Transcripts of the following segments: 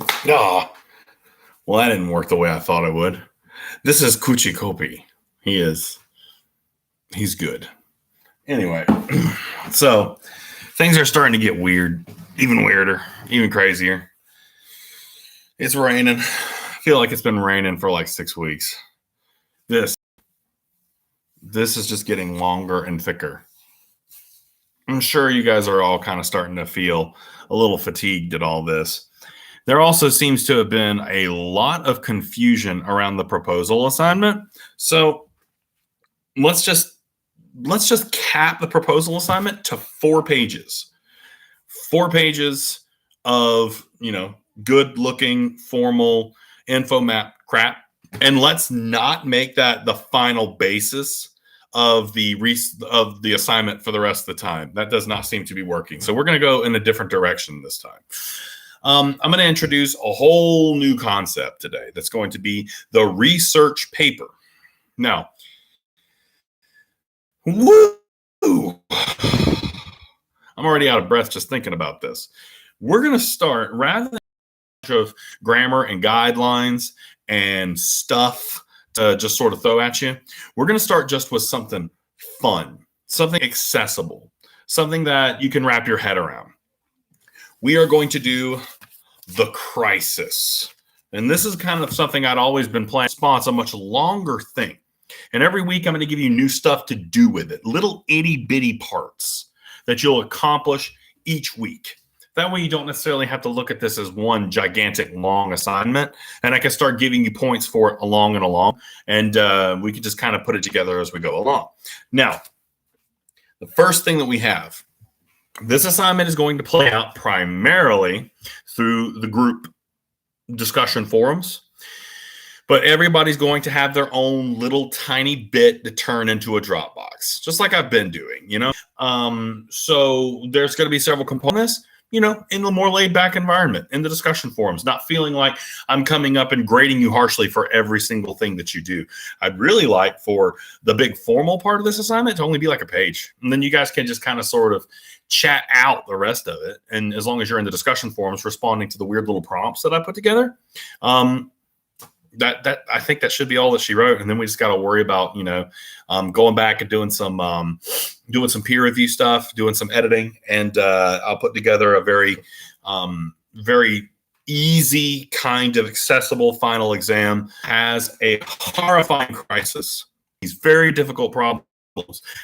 Ah, well, that didn't work the way I thought it would. This is Kuchi Kopi. He's good. Anyway, so things are starting to get weird, even weirder, even crazier. It's raining. I feel like it's been raining for like 6 weeks. This is just getting longer and thicker. I'm sure you guys are all kind of starting to feel a little fatigued at all this. There also seems to have been a lot of confusion around the proposal assignment. So let's just cap the proposal assignment to 4 pages. 4 pages of, good looking formal info map crap. And let's not make that the final basis of the assignment for the rest of the time. That does not seem to be working. So we're going to go in a different direction this time. I'm going to introduce a whole new concept today that's going to be the research paper. Now, woo! I'm already out of breath just thinking about this. We're going to start, rather than a bunch of grammar and guidelines and stuff to just sort of throw at you, we're going to start just with something fun, something accessible, something that you can wrap your head around. We are going to do the crisis. And this is kind of something I'd always been planning to sponsor, a much longer thing. And every week I'm going to give you new stuff to do with it, little itty bitty parts that you'll accomplish each week. That way you don't necessarily have to look at this as one gigantic long assignment, and I can start giving you points for it along and along, and we can just kind of put it together as we go along. Now, the first thing that we have, this assignment is going to play out primarily through the group discussion forums, but everybody's going to have their own little tiny bit to turn into a Dropbox, just like I've been doing, So there's going to be several components, in the more laid back environment, in the discussion forums, not feeling like I'm coming up and grading you harshly for every single thing that you do. I'd really like for the big formal part of this assignment to only be like a page. And then you guys can just kind of sort of chat out the rest of it. And as long as you're in the discussion forums responding to the weird little prompts that I put together, that I think that should be all that she wrote. And then we just got to worry about, going back and doing some peer review stuff, doing some editing. And I'll put together a very, very easy kind of accessible final exam. Has a horrifying crisis, these very difficult problems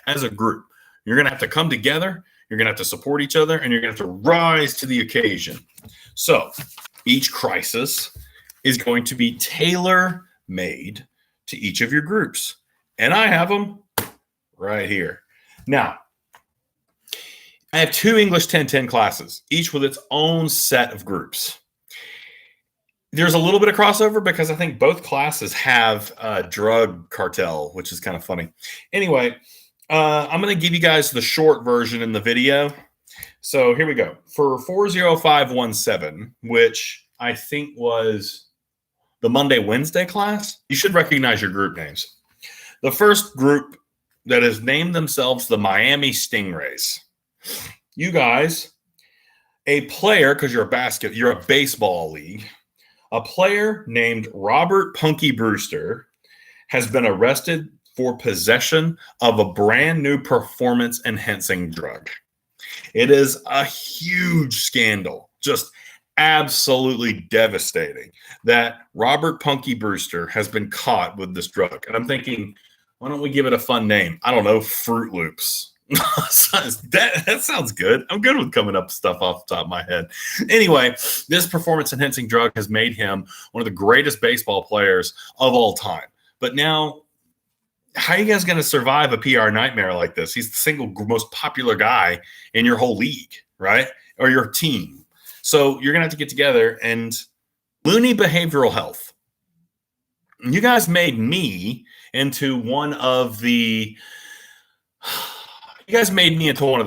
as a group. You're going to have to come together. You're going to have to support each other, and you're going to have to rise to the occasion. So each crisis is going to be tailor-made to each of your groups. And I have them right here. Now, I have 2 English 1010 classes, each with its own set of groups. There's a little bit of crossover because I think both classes have a drug cartel, which is kind of funny. Anyway, I'm going to give you guys the short version in the video. So here we go. For 40517, which I think was the Monday, Wednesday class, you should recognize your group names. The first group that has named themselves the Miami Stingrays. You guys, a player, because you're a baseball league, a player named Robert Punky Brewster has been arrested for possession of a brand new performance enhancing drug. It is a huge scandal, just absolutely devastating that Robert Punky Brewster has been caught with this drug. And I'm thinking, why don't we give it a fun name? I don't know, Fruit Loops. that sounds good. I'm good with coming up with stuff off the top of my head. Anyway, this performance enhancing drug has made him one of the greatest baseball players of all time. But now, how are you guys going to survive a PR nightmare like this? He's the single most popular guy in your whole league, right? Or your team. So you're going to have to get together. And Looney Behavioral Health, you guys made me into one of the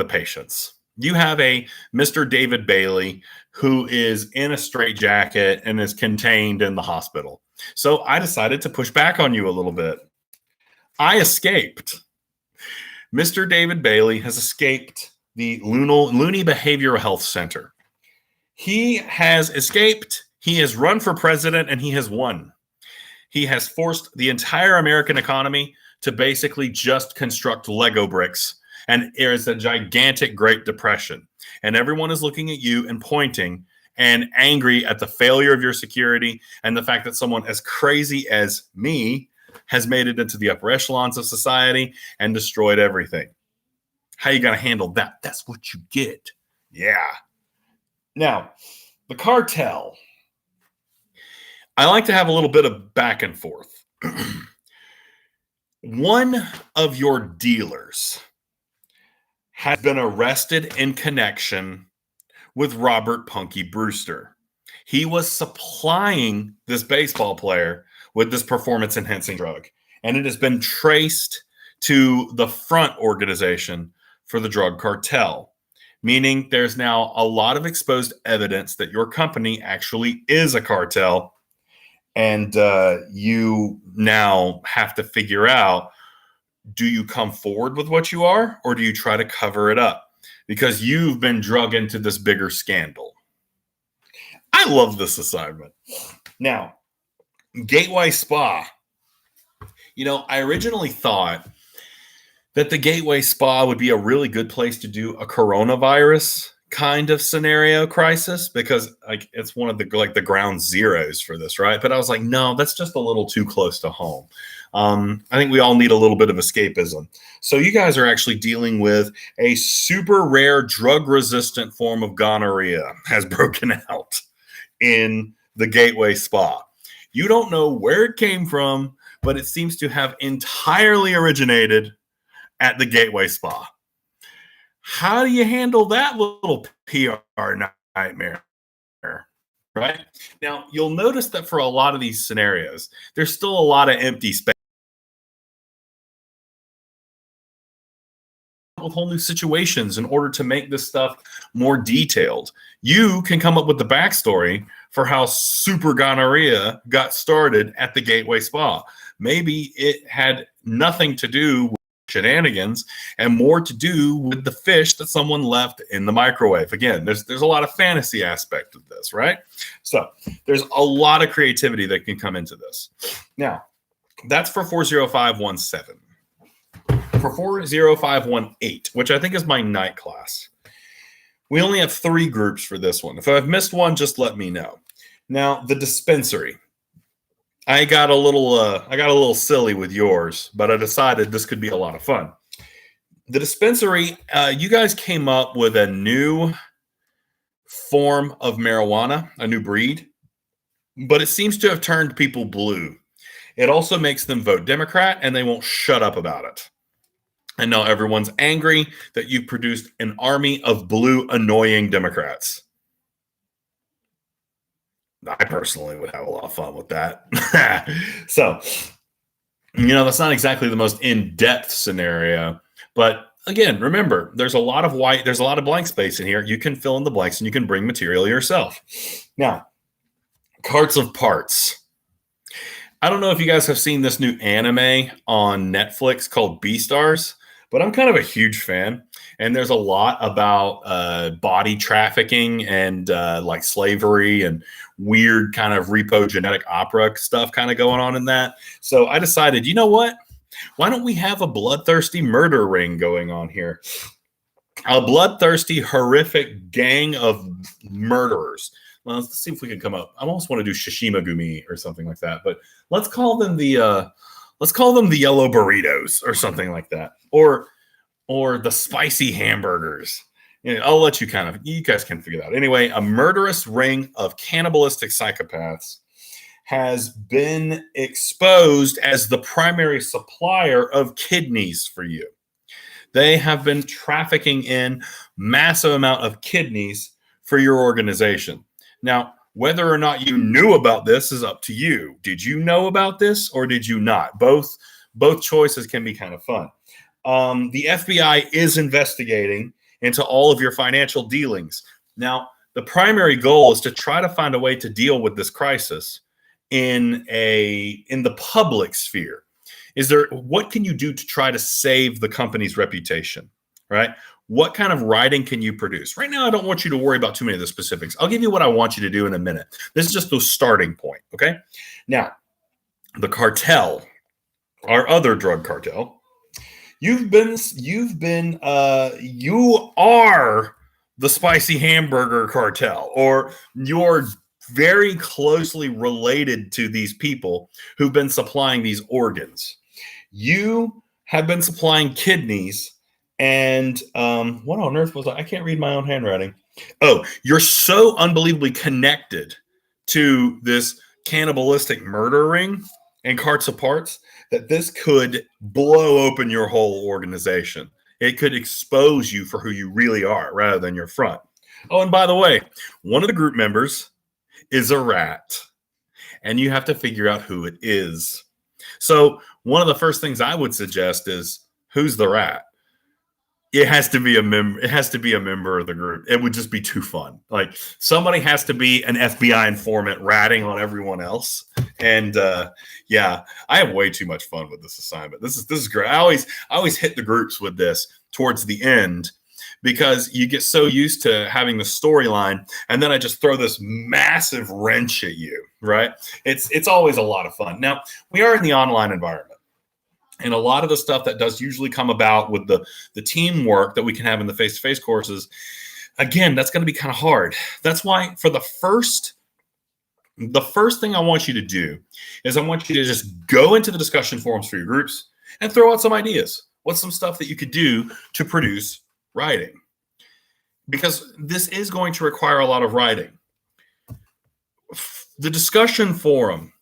patients. You have a Mr. David Bailey who is in a straitjacket and is contained in the hospital. So I decided to push back on you a little bit. I escaped. Mr. David Bailey has escaped the Looney Behavioral Health Center. He has escaped He has run for president and he has won. He has forced the entire American economy to basically just construct Lego bricks. And there is a gigantic Great Depression. And everyone is looking at you and pointing and angry at the failure of your security and the fact that someone as crazy as me has made it into the upper echelons of society and destroyed everything. How you going to handle that? That's what you get. Yeah. Now, the cartel. I like to have a little bit of back and forth. One of your dealers has been arrested in connection with Robert Punky Brewster. He was supplying this baseball player with this performance-enhancing drug, and it has been traced to the front organization for the drug cartel, meaning there's now a lot of exposed evidence that your company actually is a cartel, and you now have to figure out, do you come forward with what you are, or do you try to cover it up? Because you've been drug into this bigger scandal. I love this assignment. Now, Gateway Spa. You know, I originally thought that the Gateway Spa would be a really good place to do a coronavirus kind of scenario crisis, because like it's one of the the ground zeros for this, right? But I was like, no, that's just a little too close to home. I think we all need a little bit of escapism. So you guys are actually dealing with a super rare drug-resistant form of gonorrhea has broken out in the Gateway Spa. You don't know where it came from, but it seems to have entirely originated at the Gateway Spa. How do you handle that little PR nightmare? Right? Now, you'll notice that for a lot of these scenarios, there's still a lot of empty space with whole new situations in order to make this stuff more detailed. You can come up with the backstory for how super gonorrhea got started at the Gateway Spa. Maybe it had nothing to do with shenanigans and more to do with the fish that someone left in the microwave. Again, there's a lot of fantasy aspect of this, right? So there's a lot of creativity that can come into this. Now, that's for 40517. For 40518, which I think is my night class, we only have 3 groups for this one. If I've missed one, just let me know. Now, the dispensary. I got a little silly with yours, but I decided this could be a lot of fun. The dispensary, you guys came up with a new form of marijuana, a new breed, but it seems to have turned people blue. It also makes them vote Democrat, and they won't shut up about it. And now everyone's angry that you've produced an army of blue, annoying Democrats. I personally would have a lot of fun with that. So, you know, that's not exactly the most in-depth scenario. But again, remember, there's a lot of white, there's a lot of blank space in here. You can fill in the blanks and you can bring material yourself. Now, carts of parts. I don't know if you guys have seen this new anime on Netflix called Beastars, but I'm kind of a huge fan. And there's a lot about body trafficking and like slavery and weird kind of repo genetic opera stuff kind of going on in that. So I decided, you know what? Why don't we have a bloodthirsty murder ring going on here? A bloodthirsty, horrific gang of murderers. Well, let's see if we can come up. I almost want to do Shishimagumi or something like that, but let's call them the yellow burritos or something like that, or the spicy hamburgers. You know, I'll let you you guys can figure that out. Anyway, a murderous ring of cannibalistic psychopaths has been exposed as the primary supplier of kidneys for you. They have been trafficking in massive amount of kidneys for your organization. Now, whether or not you knew about this is up to you. Did you know about this or did you not? Both choices can be kind of fun. The FBI is investigating into all of your financial dealings. Now, the primary goal is to try to find a way to deal with this crisis in the public sphere. What can you do to try to save the company's reputation, right? what kind of writing can you produce? Right now, I don't want you to worry about too many of the specifics. I'll give you what I want you to do in a minute. This is just the starting point, okay? Now, the cartel, our other drug cartel, you are the spicy hamburger cartel, or you're very closely related to these people who've been supplying these organs. You have been supplying kidneys, and what on earth was I can't read my own handwriting. Oh, you're so unbelievably connected to this cannibalistic murder ring and carts of parts that this could blow open your whole organization. It could expose you for who you really are rather than your front. Oh, and by the way, one of the group members is a rat, and you have to figure out who it is. So one of the first things I would suggest is, who's the rat? It has to be a member. It has to be a member of the group. It would just be too fun. Like, somebody has to be an FBI informant ratting on everyone else. And yeah, I have way too much fun with this assignment. This is great. I always hit the groups with this towards the end, because you get so used to having the storyline, and then I just throw this massive wrench at you, right? It's always a lot of fun. Now, we are in the online environment. And a lot of the stuff that does usually come about with the teamwork that we can have in the face-to-face courses, again, that's going to be kind of hard. That's why for the first thing I want you to do is I want you to just go into the discussion forums for your groups and throw out some ideas. What's some stuff that you could do to produce writing? Because this is going to require a lot of writing. The discussion forum,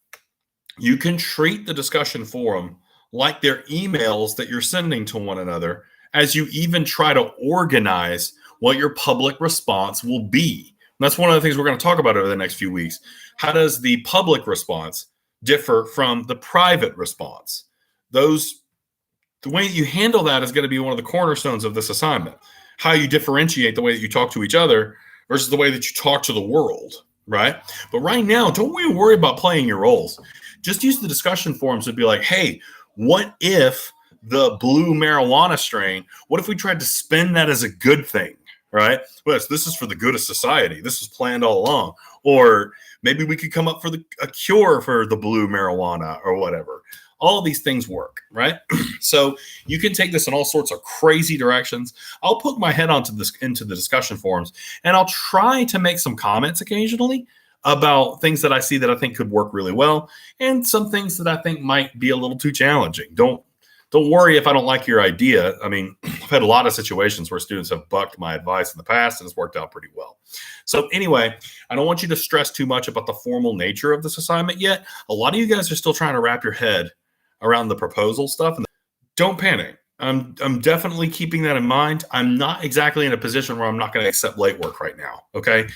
you can treat the discussion forum like they're emails that you're sending to one another, as you even try to organize what your public response will be. And that's one of the things we're going to talk about over the next few weeks. How does the public response differ from the private response? The way you handle that is going to be one of the cornerstones of this assignment. How you differentiate the way that you talk to each other versus the way that you talk to the world, right? But right now, don't worry about playing your roles. Just use the discussion forums to be like, hey, what if the blue marijuana strain, what if we tried to spin that as a good thing, right? Well, this is for the good of society. This was planned all along. Or maybe we could come up for a cure for the blue marijuana or whatever. All of these things work, right? So you can take this in all sorts of crazy directions. I'll put my head into the discussion forums, and I'll try to make some comments occasionally about things that I see that I think could work really well, and some things that I think might be a little too challenging. Don't worry if I don't like your idea. I mean, I've had a lot of situations where students have bucked my advice in the past, and it's worked out pretty well. So anyway, I don't want you to stress too much about the formal nature of this assignment yet. A lot of you guys are still trying to wrap your head around the proposal stuff, and don't panic. I'm definitely keeping that in mind. I'm not exactly in a position where I'm not going to accept late work right now. Okay.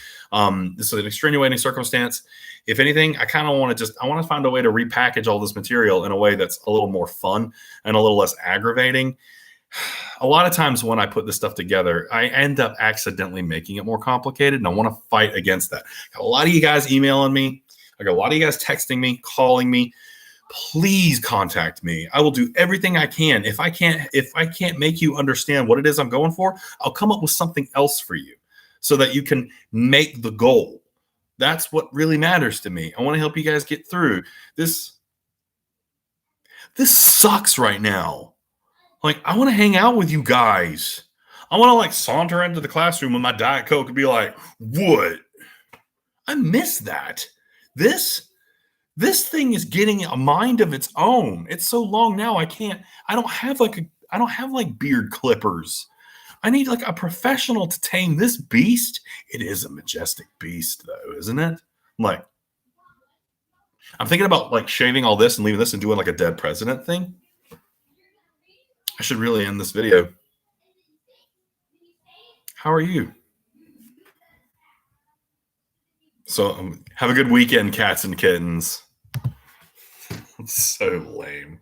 This is an extenuating circumstance. If anything, I kind of want to find a way to repackage all this material in a way that's a little more fun and a little less aggravating. A lot of times when I put this stuff together, I end up accidentally making it more complicated, and I want to fight against that. I got a lot of you guys emailing me. I got a lot of you guys texting me, calling me. Please contact me. I will do everything I can. If I can't make you understand what it is I'm going for, I'll come up with something else for you so that you can make the goal. That's what really matters to me. I want to help you guys get through this. This sucks right now. Like, I want to hang out with you guys. I want to saunter into the classroom with my Diet Coke and be like, what? I miss that. This thing is getting a mind of its own. It's so long now. I don't have beard clippers. I need a professional to tame this beast. It is a majestic beast though, isn't it? I'm thinking about shaving all this and leaving this and doing a dead president thing. I should really end this video. How are you? So have a good weekend, cats and kittens. It's so lame.